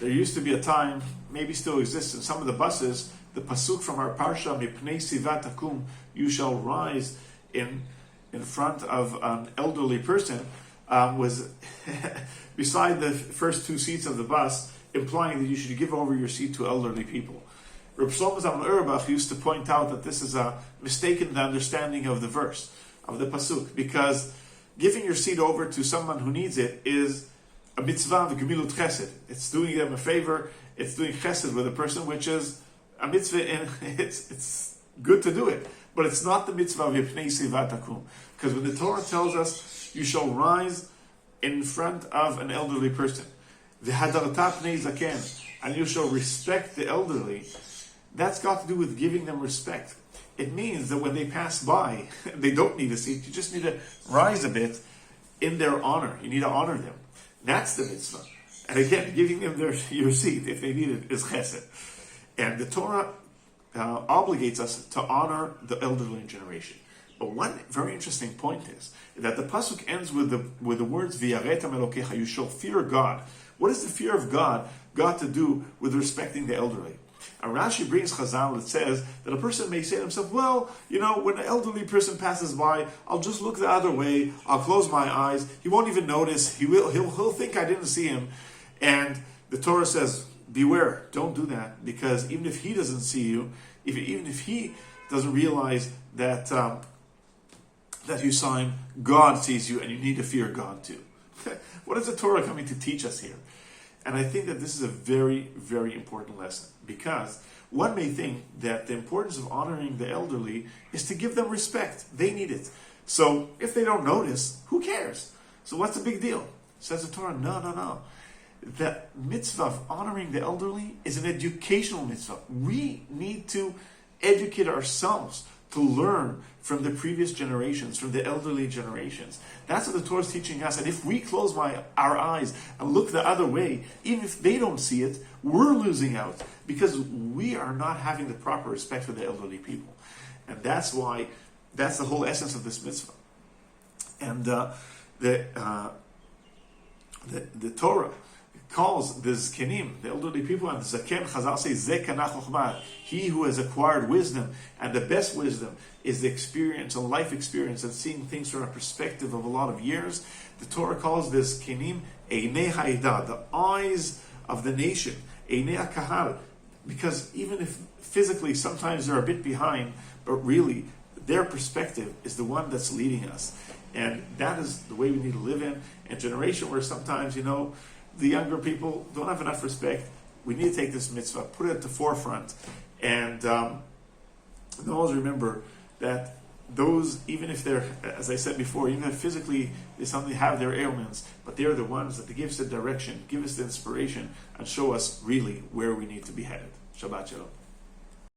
There used to be a time, maybe still exists in some of the buses, the pasuk from our parsha, Mipnei sivat takum, you shall rise in front of an elderly person, was beside the first two seats of the bus, implying that you should give over your seat to elderly people. Reb Shlomo Zalman Auerbach used to point out that this is a mistaken understanding of the verse, of the pasuk, because giving your seat over to someone who needs it is a mitzvah v'gemilut chesed. It's doing them a favor, it's doing chesed with a person, which is a mitzvah, and it's good to do it. But it's not the mitzvah of Yipnei Sivat Takum. Because when the Torah tells us, you shall rise in front of an elderly person, v'hadarta pnei zaken, and you shall respect the elderly, that's got to do with giving them respect. It means that when they pass by, they don't need a seat, you just need to rise a bit in their honor. You need to honor them. That's the mitzvah. And again, giving them your seat, if they need it, is chesed. And the Torah obligates us to honor the elderly generation. But one very interesting point is that the pasuk ends with the words "V'yaretam Elokecha," you shall fear God. What is the fear of God got to do with respecting the elderly? And Rashi brings Chazal that says that a person may say to himself, well, when an elderly person passes by, I'll just look the other way, I'll close my eyes, he won't even notice, he'll think I didn't see him. And the Torah says, beware, don't do that, because even if he doesn't see you, even if he doesn't realize that you saw him, God sees you, and you need to fear God too. What is the Torah coming to teach us here? And I think that this is a very, very important lesson, because one may think that the importance of honoring the elderly is to give them respect. They need it. So if they don't notice, who cares? So what's the big deal? Says the Torah, no. The mitzvah of honoring the elderly is an educational mitzvah. We need to educate ourselves to learn from the previous generations, from the elderly generations. That's what the Torah is teaching us. And if we close our eyes and look the other way, even if they don't see it, we're losing out, because we are not having the proper respect for the elderly people. And that's the whole essence of this mitzvah. And the Torah calls the zkenim, the elderly people, and the zaken, Chazal say, Zeh kana chokhmah, he who has acquired wisdom, and the best wisdom is the experience, a life experience, and seeing things from a perspective of a lot of years. The Torah calls this zkenim einei ha'edah, the eyes of the nation, einei ha'kahal, because even if physically sometimes they're a bit behind, but really their perspective is the one that's leading us. And that is the way we need to live in a generation where sometimes, the younger people don't have enough respect. We need to take this mitzvah, put it at the forefront, and always remember that those, even if they're, as I said before, even if physically they suddenly have their ailments, but they're the ones that give us the direction, give us the inspiration, and show us really where we need to be headed. Shabbat Shalom.